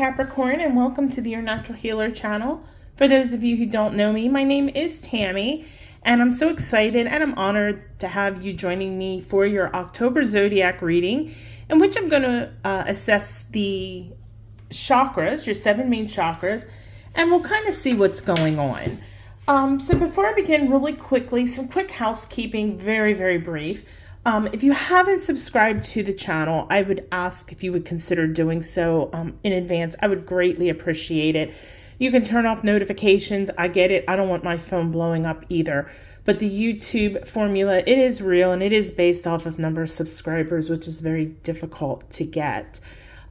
Capricorn, and welcome to the Your Natural Healer channel. For those of you who don't know me, my name is Tammy, and I'm so excited and I'm honored to have you joining me for your October zodiac reading, in which I'm going to assess the chakras, your 7 main chakras, and we'll kind of see what's going on. So before I begin, really quickly, some quick housekeeping, very brief. If you haven't subscribed to the channel, I would ask if you would consider doing so in advance. I would greatly appreciate it. You can turn off notifications. I get it. I don't want my phone blowing up either. But the YouTube formula, it is real and it is based off of number of subscribers, which is very difficult to get.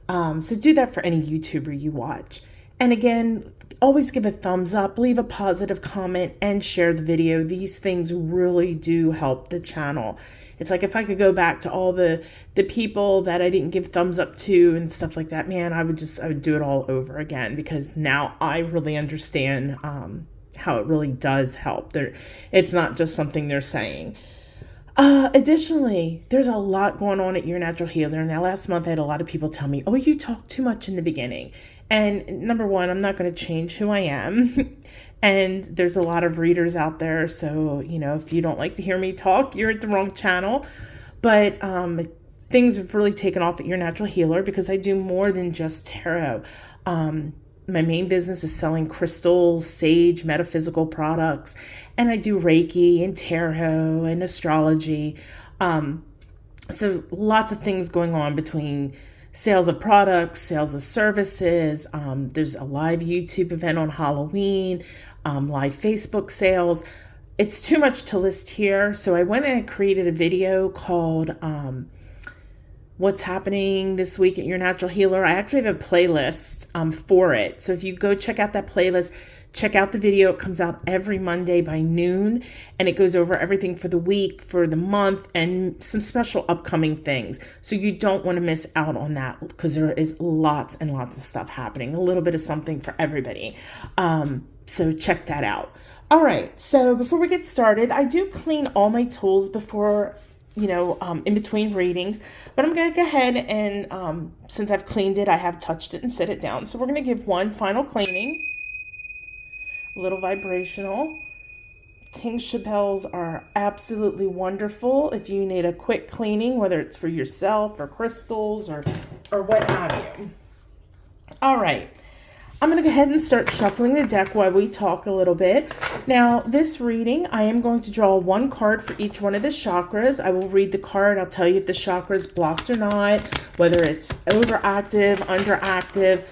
So do that for any YouTuber you watch. And again, always give a thumbs up, leave a positive comment, and share the video. These things really do help the channel. It's like if I could go back to all the people that I didn't give thumbs up to and stuff like that, man, I would do it all over again, because now I really understand how it really does help. It's not just something they're saying. Additionally, there's a lot going on at Your Natural Healer. Now, last month I had a lot of people tell me, oh, you talk too much in the beginning. And number one, I'm not going to change who I am. And there's a lot of readers out there. So, if you don't like to hear me talk, you're at the wrong channel. But things have really taken off at Your Natural Healer because I do more than just tarot. My main business is selling crystals, sage, metaphysical products, and I do REIKI and tarot and astrology. So lots of things going on between sales of products, sales of services. There's a live YouTube event on Halloween, live Facebook sales. It's too much to list here. So I went and created a video called What's Happening This Week at Your Natural Healer. I actually have a playlist for it. So if you go check out that playlist, check out the video. It comes out every Monday by noon, and it goes over everything for the week, for the month, and some special upcoming things. So you don't want to miss out on that, because there is lots and lots of stuff happening, a little bit of something for everybody. So check that out. All right. So before we get started, I do clean all my tools before, in between readings, but I'm going to go ahead and, since I've cleaned it, I have touched it and set it down. So we're going to give one final cleaning. A little vibrational. Tincture bells are absolutely wonderful if you need a quick cleaning, whether it's for yourself or crystals or what have you. All right. I'm going to go ahead and start shuffling the deck while we talk a little bit. Now, this reading, I am going to draw one card for each one of the chakras. I will read the card. I'll tell you if the chakra is blocked or not, whether it's overactive, underactive,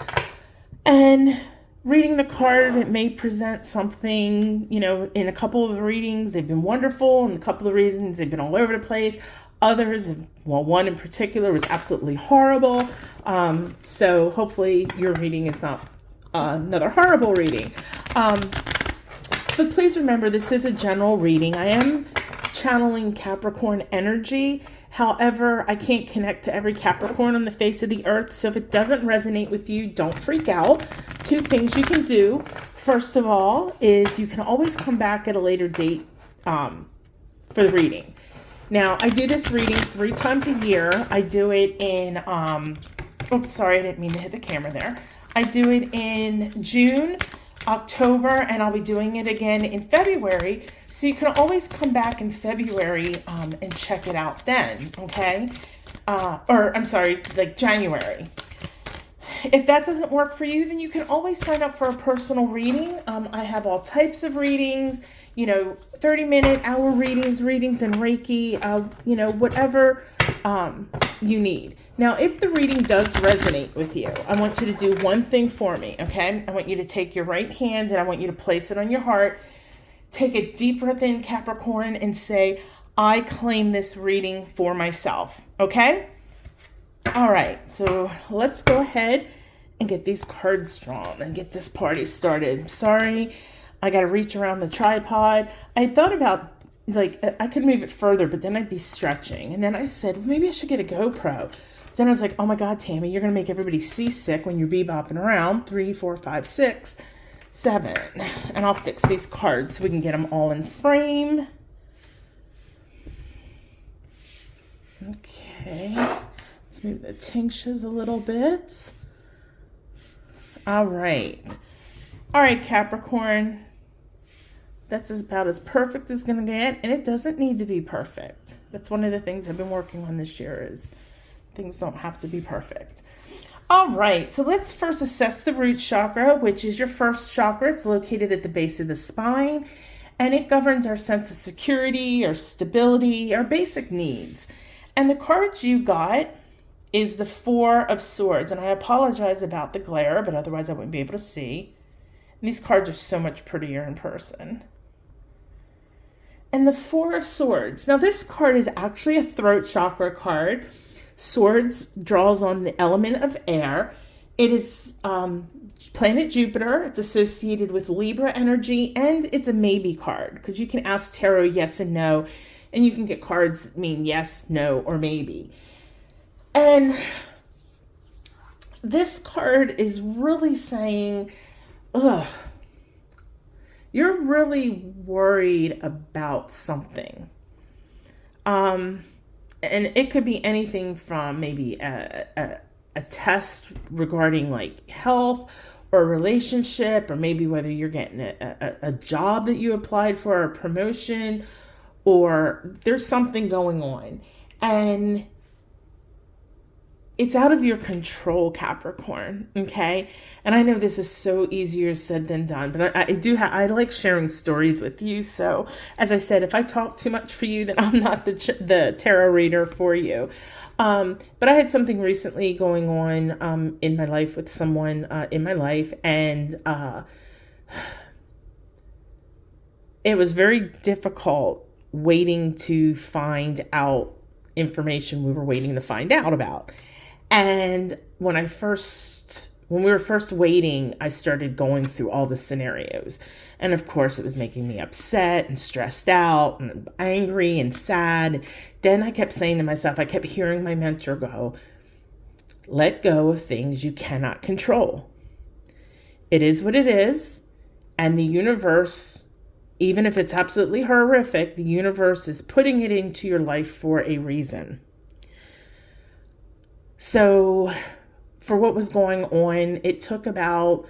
and reading the card, it may present something, in a couple of the readings, they've been wonderful. In a couple of reasons, they've been all over the place. Others, well, one in particular was absolutely horrible. So hopefully your reading is not another horrible reading. But please remember, this is a general reading. I am channeling Capricorn energy. However, I can't connect to every Capricorn on the face of the earth. So if it doesn't resonate with you, don't freak out. 2 things you can do. First of all, is you can always come back at a later date for the reading. Now, I do this reading 3 times a year. I do it in, oops, sorry, I didn't mean to hit the camera there. I do it in June, October, and I'll be doing it again in February. So you can always come back in February and check it out then, okay? Or I'm sorry, like January. If that doesn't work for you, then you can always sign up for a personal reading. I have all types of readings, 30-minute, hour readings in REIKI, whatever you need. Now, if the reading does resonate with you, I want you to do one thing for me, okay? I want you to take your right hand and I want you to place it on your heart. Take a deep breath in, Capricorn, and say, I claim this reading for myself, okay? All right, so let's go ahead and get these cards drawn and get this party started. Sorry, I got to reach around the tripod. I thought about, I could move it further, but then I'd be stretching. And then I said, maybe I should get a GoPro. Then I was like, oh my God, Tammy, you're going to make everybody seasick when you're bebopping around. 3, 4, 5, 6, 7. And I'll fix these cards so we can get them all in frame. Okay. Let's move the tinctures a little bit. All right. All right, Capricorn. That's about as perfect as going to get, and it doesn't need to be perfect. That's one of the things I've been working on this year is things don't have to be perfect. All right, so let's first assess the root chakra, which is your first chakra. It's located at the base of the spine, and it governs our sense of security, our stability, our basic needs. And the card you got is the Four of Swords, and I apologize about the glare, but otherwise I wouldn't be able to see. And these cards are so much prettier in person. And the Four of Swords. Now this card is actually a throat chakra card. Swords draws on the element of air. It is planet Jupiter. It's associated with Libra energy, and it's a maybe card because you can ask tarot yes and no, and you can get cards that mean yes, no, or maybe. And this card is really saying, you're really worried about something. And it could be anything from maybe a test regarding like health or a relationship, or maybe whether you're getting a job that you applied for, a promotion, or there's something going on. And it's out of your control, Capricorn, okay? And I know this is so easier said than done, but I like sharing stories with you. So as I said, if I talk too much for you, then I'm not the tarot reader for you. But I had something recently going on in my life with someone in my life, and it was very difficult waiting to find out information we were waiting to find out about. And when we were first waiting, I started going through all the scenarios. And of course, it was making me upset and stressed out and angry and sad. Then I kept saying to myself, I kept hearing my mentor go, let go of things you cannot control. It is what it is. And the universe, even if it's absolutely horrific, the universe is putting it into your life for a reason. So for what was going on, it took about,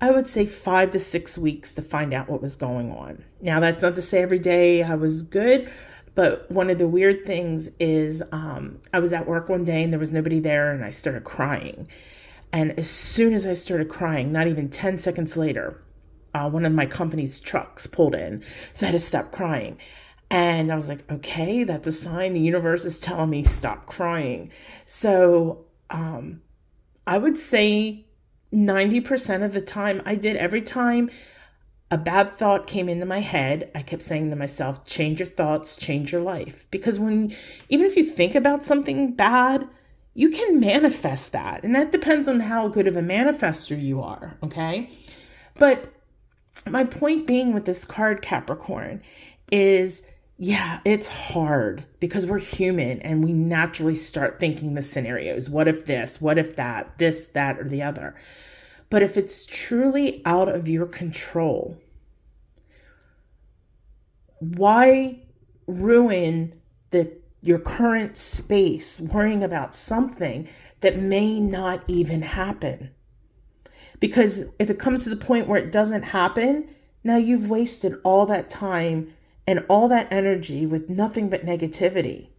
I would say 5 to 6 weeks to find out what was going on. Now, that's not to say every day I was good, but one of the weird things is I was at work one day and there was nobody there, and I started crying. And as soon as I started crying, not even 10 seconds later, one of my company's trucks pulled in. So I had to stop crying. And I was like, okay, that's a sign. The universe is telling me stop crying. So I would say 90% of the time I did. Every time a bad thought came into my head, I kept saying to myself, change your thoughts, change your life. Because even if you think about something bad, you can manifest that. And that depends on how good of a manifester you are, okay? But my point being with this card, Capricorn, is yeah, it's hard because we're human and we naturally start thinking the scenarios. What if this? What if that? This, that, or the other. But if it's truly out of your control, why ruin your current space worrying about something that may not even happen? Because if it comes to the point where it doesn't happen, now you've wasted all that time and all that energy with nothing but negativity.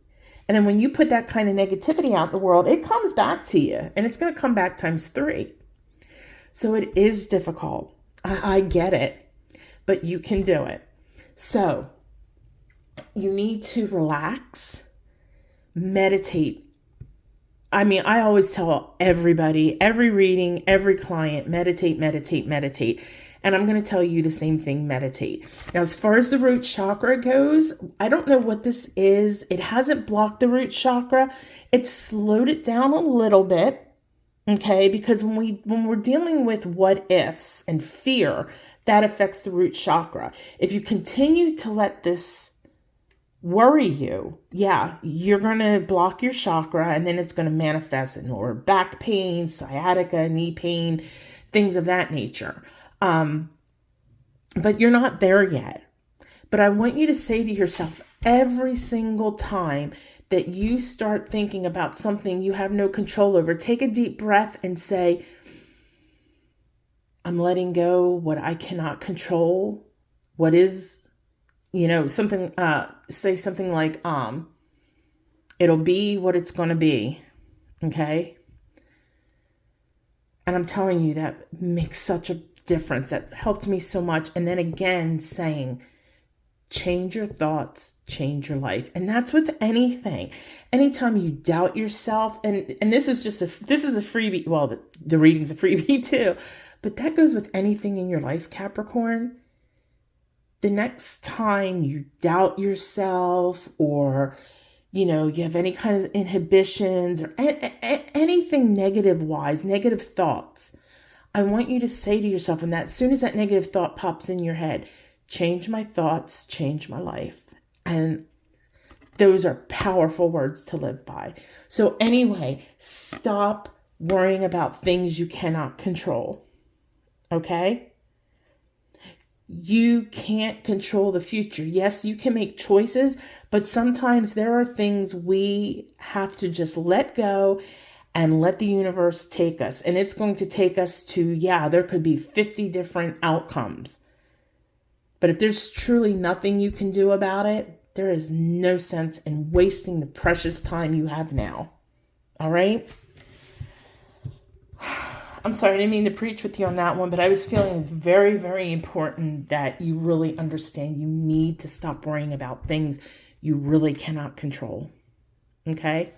And then when you put that kind of negativity out in the world, it comes back to you, and it's going to come back times 3. So it is difficult. I get it, but you can do it. So you need to relax, meditate. I mean, I always tell everybody, every reading, every client, meditate, meditate, meditate. And I'm going to tell you the same thing, meditate. Now, as far as the root chakra goes, I don't know what this is. It hasn't blocked the root chakra. It's slowed it down a little bit, okay? Because when we're dealing with what ifs and fear, that affects the root chakra. If you continue to let this worry you, yeah, you're going to block your chakra, and then it's going to manifest in lower back pain, sciatica, knee pain, things of that nature. But you're not there yet. But I want you to say to yourself every single time that you start thinking about something you have no control over, take a deep breath and say, I'm letting go what I cannot control. What is, something, say something like, it'll be what it's going to be. Okay. And I'm telling you, that makes such a difference. That helped me so much. And then again, saying, change your thoughts, change your life. And that's with anything. Anytime you doubt yourself, and this is a freebie. Well, the reading's a freebie too, but that goes with anything in your life, Capricorn. The next time you doubt yourself, or you have any kind of inhibitions or anything negative thoughts, I want you to say to yourself, and that as soon as that negative thought pops in your head, change my thoughts, change my life. And those are powerful words to live by. So anyway, stop worrying about things you cannot control. Okay? You can't control the future. Yes, you can make choices, but sometimes there are things we have to just let go and let the universe take us. And it's going to take us to, there could be 50 different outcomes. But if there's truly nothing you can do about it, there is no sense in wasting the precious time you have now. All right? I'm sorry, I didn't mean to preach with you on that one, but I was feeling it's very, very important that you really understand you need to stop worrying about things you really cannot control. Okay?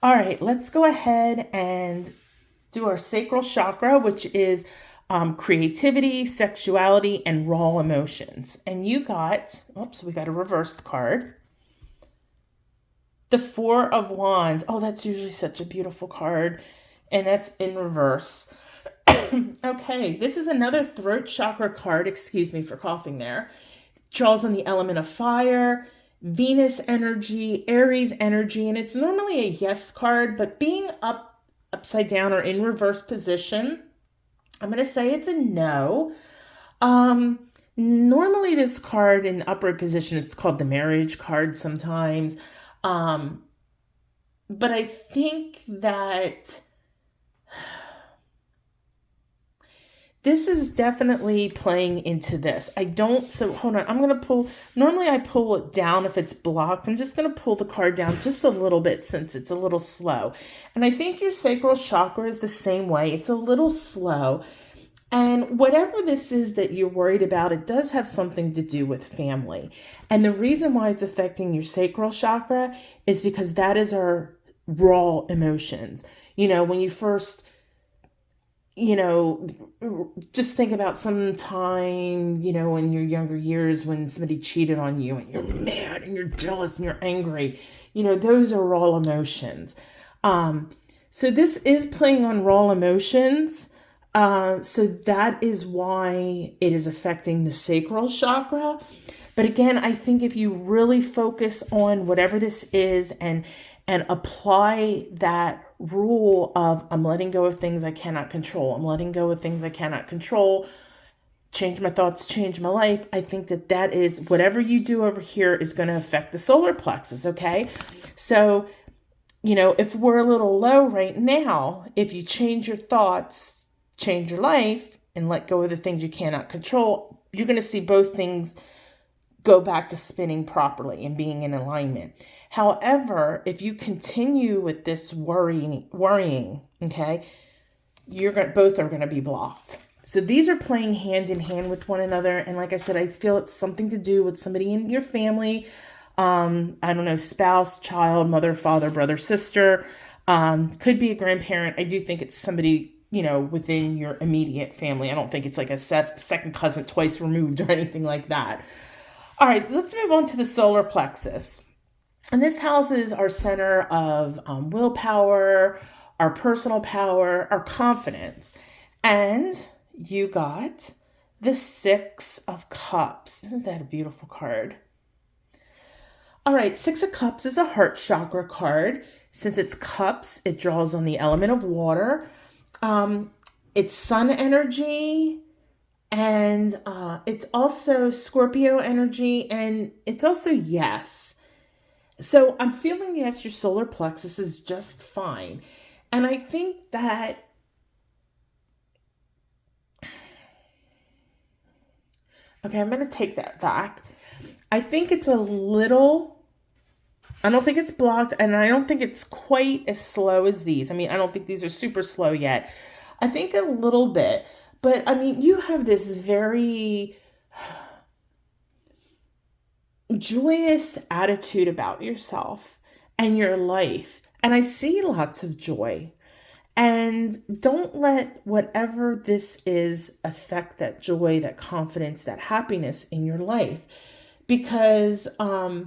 All right, let's go ahead and do our sacral chakra, which is creativity, sexuality, and raw emotions. And you got, we got a reversed card. The Four of Wands. Oh, that's usually such a beautiful card. And that's in reverse. Okay, this is another throat chakra card. Excuse me for coughing there. Draws on the element of fire, Venus energy, Aries energy, and it's normally a yes card, but being upside down or in reverse position, I'm going to say it's a no. Normally this card in upright position, it's called the marriage card sometimes. But I think that this is definitely playing into this. So hold on, I'm going to pull, normally I pull it down if it's blocked. I'm just going to pull the card down just a little bit since it's a little slow. And I think your sacral chakra is the same way. It's a little slow. And whatever this is that you're worried about, it does have something to do with family. And the reason why it's affecting your sacral chakra is because that is our raw emotions. When you first, just think about some time, in your younger years when somebody cheated on you and you're mad and you're jealous and you're angry, those are raw emotions. So this is playing on raw emotions. So that is why it is affecting the sacral chakra. But again, I think if you really focus on whatever this is and apply that rule of I'm letting go of things I cannot control. I'm letting go of things I cannot control. Change my thoughts, change my life. I think that is whatever you do over here is going to affect the solar plexus. Okay. So, if we're a little low right now, if you change your thoughts, change your life, and let go of the things you cannot control, you're going to see both things go back to spinning properly and being in alignment. However, if you continue with this worrying, okay, both are going to be blocked. So these are playing hand in hand with one another. And like I said, I feel it's something to do with somebody in your family. I don't know, spouse, child, mother, father, brother, sister, could be a grandparent. I do think it's somebody, within your immediate family. I don't think it's like a second cousin twice removed or anything like that. All right, let's move on to the solar plexus. And this houses our center of willpower, our personal power, our confidence. And you got the Six of Cups. Isn't that a beautiful card? All right, Six of Cups is a heart chakra card. Since it's cups, it draws on the element of water. It's sun energy. And it's also Scorpio energy, and it's also yes. So I'm feeling yes, your solar plexus is just fine. And I think that Okay, I'm going to take that back. I think it's a little, I don't think it's blocked, and I don't think it's quite as slow as these. I mean, I don't think these are super slow yet. I think a little bit, but I mean, you have this very joyous attitude about yourself and your life. And I see lots of joy. And don't let whatever this is affect that joy, that confidence, that happiness in your life. Because I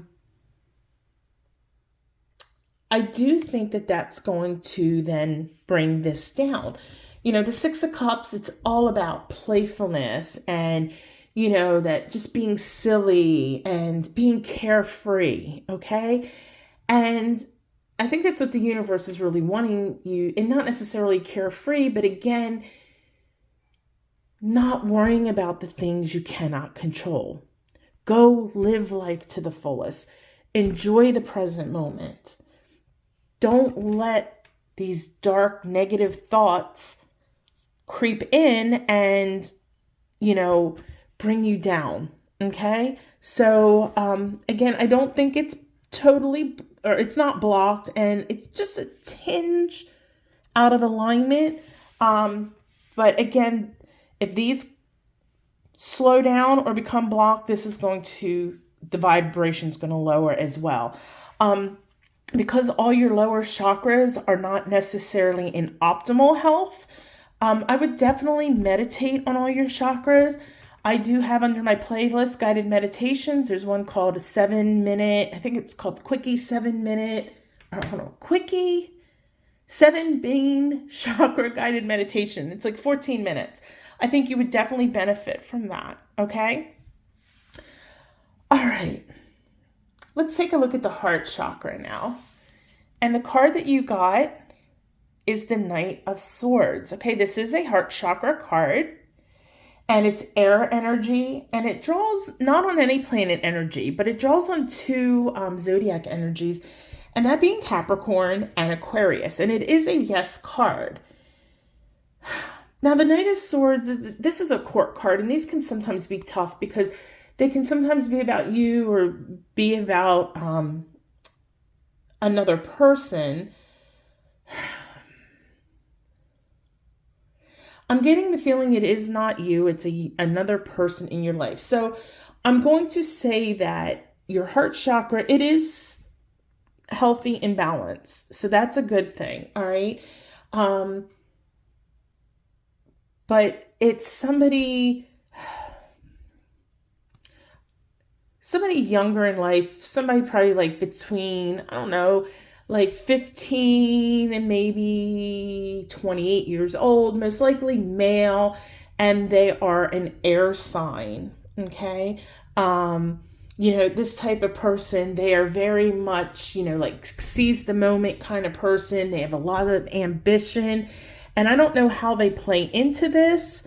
do think that that's going to then bring this down. You know, the Six of Cups, it's all about playfulness and, you know, that just being silly and being carefree, okay? And I think that's what the universe is really wanting you, and not necessarily carefree, but again, not worrying about the things you cannot control. Go live life to the fullest. Enjoy the present moment. Don't let these dark, negative thoughts creep in and, you know, bring you down. Okay? So, again, I don't think it's totally, or it's not blocked, and it's just a tinge out of alignment. But again, if these slow down or become blocked, this is going to, the vibration is going to lower as well. Because all your lower chakras are not necessarily in optimal health, I would definitely meditate on all your chakras. I do have under my playlist guided meditations. There's one called a 7-minute, I think it's called Quickie 7-minute, or hold on, Quickie 7-bean chakra guided meditation. It's like 14 minutes. I think you would definitely benefit from that, okay? All right. Let's take a look at the heart chakra now. And the card that you got is the Knight of Swords. Okay, this is a heart chakra card. And it's air energy. And it draws not on any planet energy, but it draws on two zodiac energies. And that being Capricorn and Aquarius. And it is a yes card. Now, the Knight of Swords, this is a court card. And these can sometimes be tough because they can sometimes be about you or be about another person. I'm getting the feeling it is not you, it's another person in your life. So I'm going to say that your heart chakra, it is healthy and balanced. So that's a good thing, all right? But it's somebody younger in life, somebody probably like between, I don't know, like 15 and maybe 28 years old, most likely male, and they are an air sign, okay? You know, this type of person, they are very much, you know, like seize the moment kind of person. They have a lot of ambition, and I don't know how they play into this,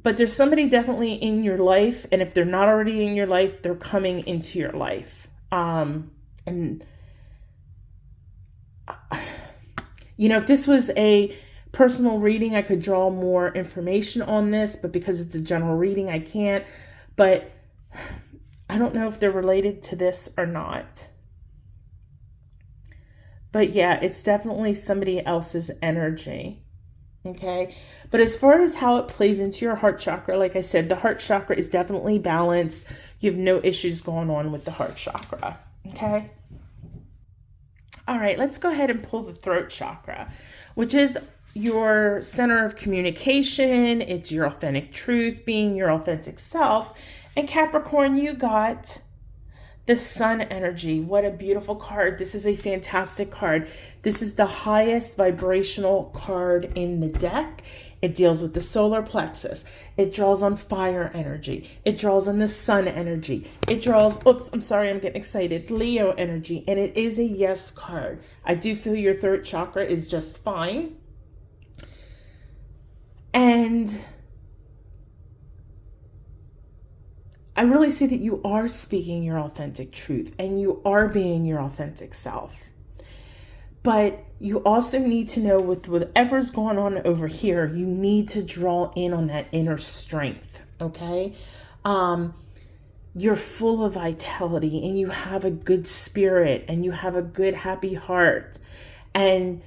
but there's somebody definitely in your life, and if they're not already in your life, they're coming into your life. And you know, if this was a personal reading, I could draw more information on this, but because it's a general reading, I can't. But I don't know if they're related to this or not. But yeah, it's definitely somebody else's energy. Okay, but as far as how it plays into your heart chakra, like I said, the heart chakra is definitely balanced. You have no issues going on with the heart chakra. Okay. All right, let's go ahead and pull the throat chakra, which is your center of communication. It's your authentic truth, being your authentic self. And Capricorn, you got the Sun energy. What a beautiful card. This is a fantastic card. This is the highest vibrational card in the deck. It deals with the solar plexus. It draws on fire energy. It draws on the Sun energy. It draws, oops, I'm sorry, I'm getting excited, Leo energy. And it is a yes card. I do feel your throat chakra is just fine. And I really see that you are speaking your authentic truth and you are being your authentic self. But you also need to know with whatever's going on over here, you need to draw in on that inner strength, okay? You're full of vitality and you have a good spirit and you have a good, happy heart and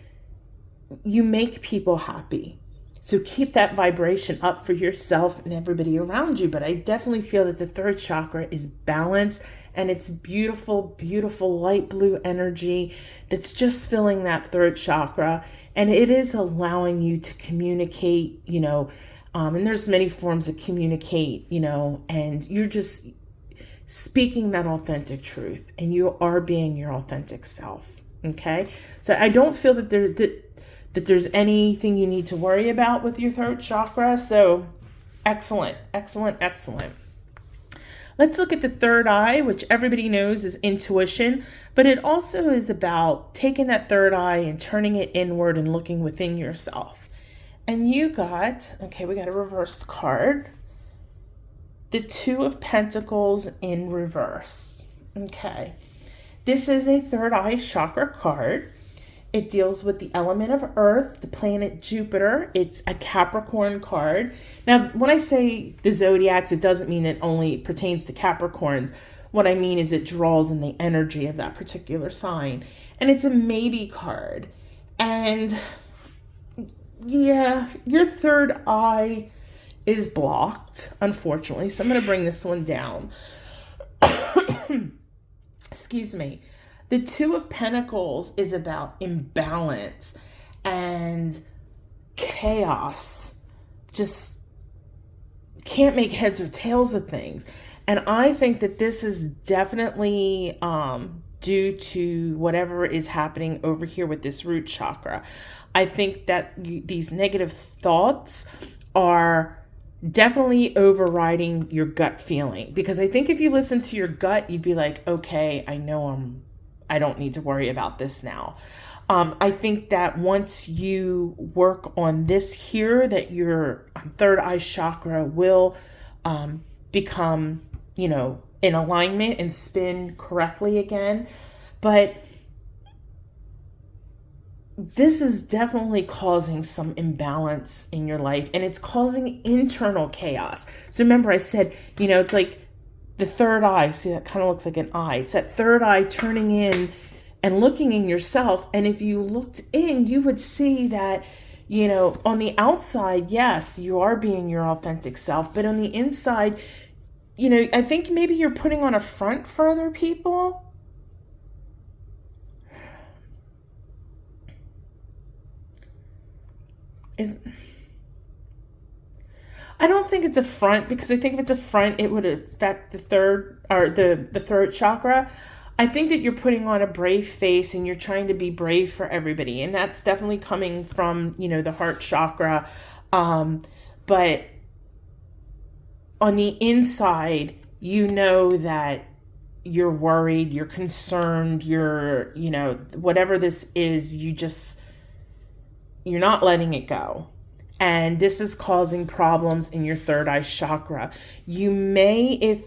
you make people happy. So keep that vibration up for yourself and everybody around you. But I definitely feel that the third chakra is balance, and it's beautiful, beautiful light blue energy that's just filling that third chakra. And it is allowing you to communicate, and there's many forms of communicate, and you're just speaking that authentic truth and you are being your authentic self. Okay. So I don't feel that there's anything you need to worry about with your third chakra. So excellent, excellent, excellent. Let's look at the third eye, which everybody knows is intuition, but it also is about taking that third eye and turning it inward and looking within yourself. And we got a reversed card. The Two of Pentacles in reverse. Okay. This is a third eye chakra card. It deals with the element of Earth, the planet Jupiter. It's a Capricorn card. Now, when I say the zodiacs, it doesn't mean it only pertains to Capricorns. What I mean is it draws in the energy of that particular sign. And it's a maybe card. And yeah, your third eye is blocked, unfortunately. So I'm going to bring this one down. Excuse me. The Two of Pentacles is about imbalance and chaos. Just can't make heads or tails of things. And I think that this is definitely due to whatever is happening over here with this root chakra. I think that these negative thoughts are definitely overriding your gut feeling, because I think if you listen to your gut, you'd be like, okay, I don't need to worry about this now. I think that once you work on this here, that your third eye chakra will become, in alignment and spin correctly again. But this is definitely causing some imbalance in your life, and it's causing internal chaos. So remember I said, it's like the third eye. See, that kind of looks like an eye. It's that third eye turning in and looking in yourself. And if you looked in, you would see that, on the outside, yes, you are being your authentic self. But on the inside, I think maybe you're putting on a front for other people. I don't think it's a front, because I think if it's a front, it would affect the third or the throat chakra. I think that you're putting on a brave face and you're trying to be brave for everybody. And that's definitely coming from, the heart chakra. But on the inside, that you're worried, you're concerned, you're, whatever this is, you're not letting it go. And this is causing problems in your third eye chakra. You may,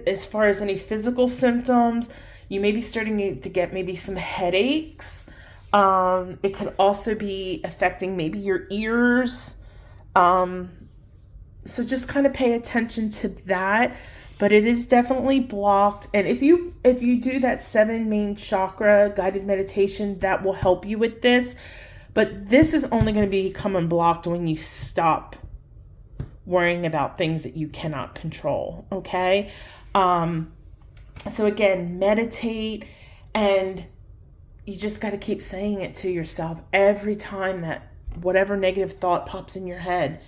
as far as any physical symptoms, you may be starting to get maybe some headaches. It could also be affecting maybe your ears. So just kind of pay attention to that. But it is definitely blocked. And if you do that 7 main chakra guided meditation, that will help you with this. But this is only going to become unblocked when you stop worrying about things that you cannot control, okay? So again, meditate, and you just got to keep saying it to yourself every time that whatever negative thought pops in your head.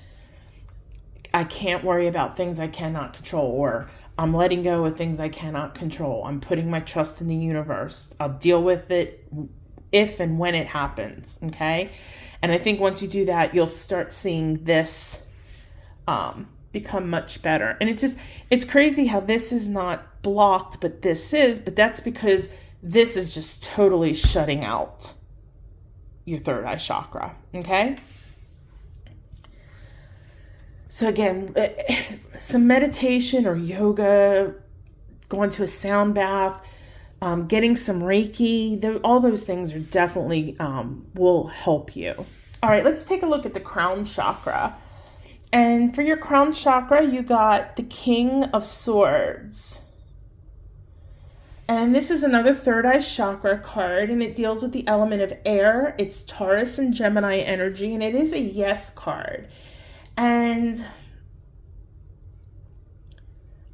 I can't worry about things I cannot control, or I'm letting go of things I cannot control. I'm putting my trust in the universe. I'll deal with it if and when it happens, okay? And I think once you do that, you'll start seeing this become much better. And it's crazy how this is not blocked, but that's because this is just totally shutting out your third eye chakra, okay? So again, some meditation or yoga, going to a sound bath, getting some Reiki, all those things are definitely will help you. All right, let's take a look at the crown chakra. And for your crown chakra, you got the King of Swords. And this is another third eye chakra card, and it deals with the element of air. It's Taurus and Gemini energy, and it is a yes card. And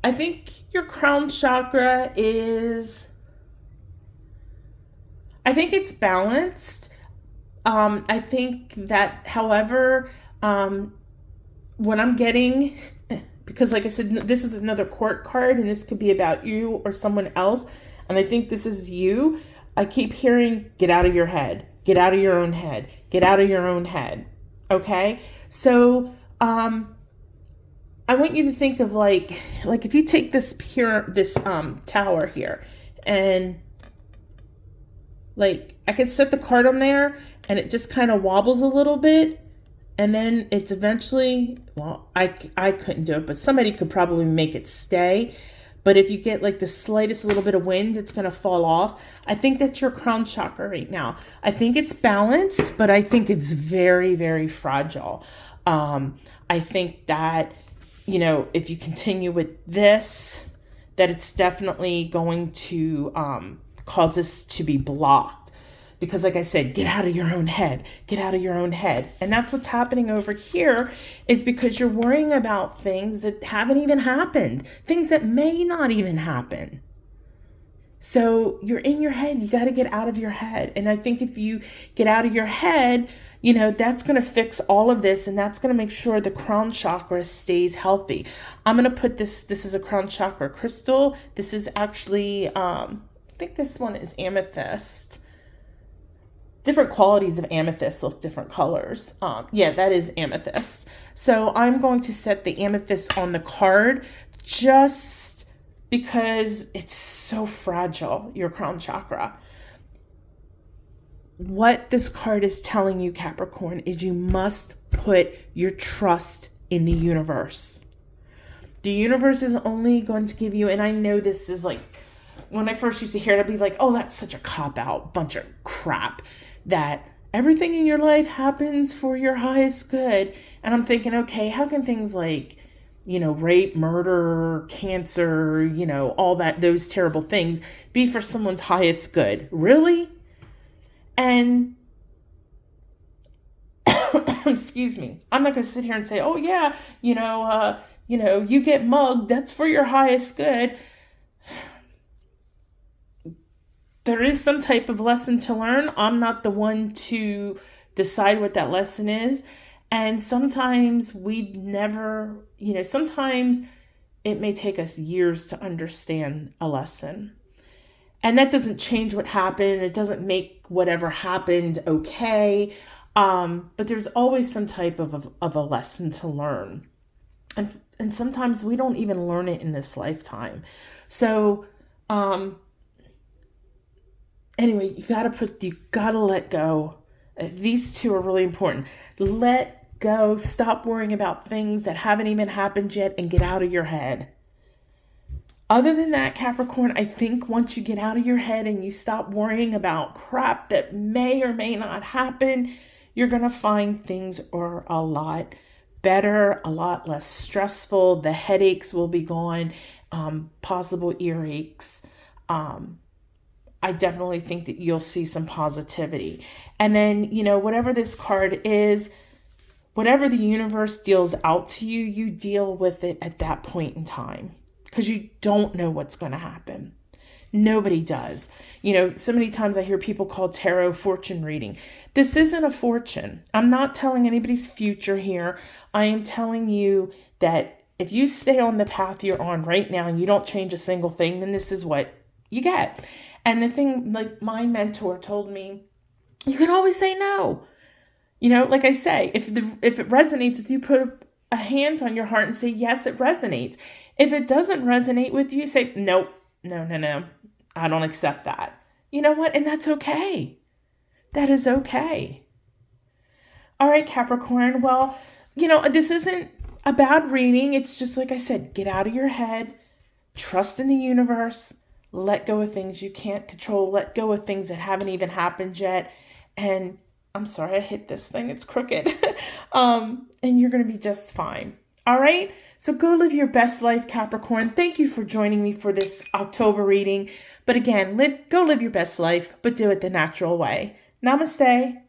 I think your crown chakra is, I think it's balanced. I think that, however, what I'm getting, because like I said, this is another court card, and this could be about you or someone else, and I think this is you. I keep hearing, get out of your head, get out of your own head, get out of your own head. Okay? So, I want you to think of like if you take this tower here, and like I could set the card on there and it just kind of wobbles a little bit, and then it's eventually, well, I couldn't do it, but somebody could probably make it stay. But if you get like the slightest little bit of wind, it's going to fall off. I think that's your crown chakra right now. I think it's balanced, but I think it's very, very fragile. I think that, you know, if you continue with this, that it's definitely going to cause this to be blocked. Because like I said, get out of your own head, get out of your own head. And that's what's happening over here, is because you're worrying about things that haven't even happened, things that may not even happen. So you're in your head, you got to get out of your head. And I think if you get out of your head, you know, that's going to fix all of this, and that's going to make sure the crown chakra stays healthy. I'm going to put this is a crown chakra crystal. This is actually, I think this one is amethyst. Different qualities of amethyst look different colors. Yeah, that is amethyst. So I'm going to set the amethyst on the card just because it's so fragile, your crown chakra. What this card is telling you, Capricorn, is you must put your trust in the universe. The universe is only going to give you, and I know this is like, when I first used to hear it, I'd be like, oh, that's such a cop-out bunch of crap, that everything in your life happens for your highest good. And I'm thinking, okay, how can things like, you know, rape, murder, cancer, you know, all that, those terrible things be for someone's highest good? Really? And excuse me, I'm not going to sit here and say, oh yeah, you know, you get mugged, that's for your highest good. There is some type of lesson to learn. I'm not the one to decide what that lesson is. And sometimes we never, you know, sometimes it may take us years to understand a lesson. And that doesn't change what happened. It doesn't make whatever happened okay. But there's always some type of a lesson to learn. And sometimes we don't even learn it in this lifetime. So, anyway, you gotta let go. These two are really important. Let go. Stop worrying about things that haven't even happened yet, and get out of your head. Other than that, Capricorn, I think once you get out of your head and you stop worrying about crap that may or may not happen, you're going to find things are a lot better, a lot less stressful. The headaches will be gone, possible earaches. I definitely think that you'll see some positivity. And then, you know, whatever this card is, whatever the universe deals out to you, you deal with it at that point in time, because you don't know what's going to happen. Nobody does. You know, so many times I hear people call tarot fortune reading. This isn't a fortune. I'm not telling anybody's future here. I am telling you that if you stay on the path you're on right now and you don't change a single thing, then this is what you get. And the thing, like my mentor told me, you can always say no. You know, like I say, if it resonates with you, put a hand on your heart and say, yes, it resonates. If it doesn't resonate with you, say, nope, no, I don't accept that. You know what? And that's okay. That is okay. All right, Capricorn. Well, you know, this isn't a bad reading. It's just like I said, get out of your head, trust in the universe, let go of things you can't control, let go of things that haven't even happened yet. And I'm sorry, I hit this thing, it's crooked. And you're going to be just fine. All right. So go live your best life, Capricorn. Thank you for joining me for this October reading. But again, go live your best life, but do it the natural way. Namaste.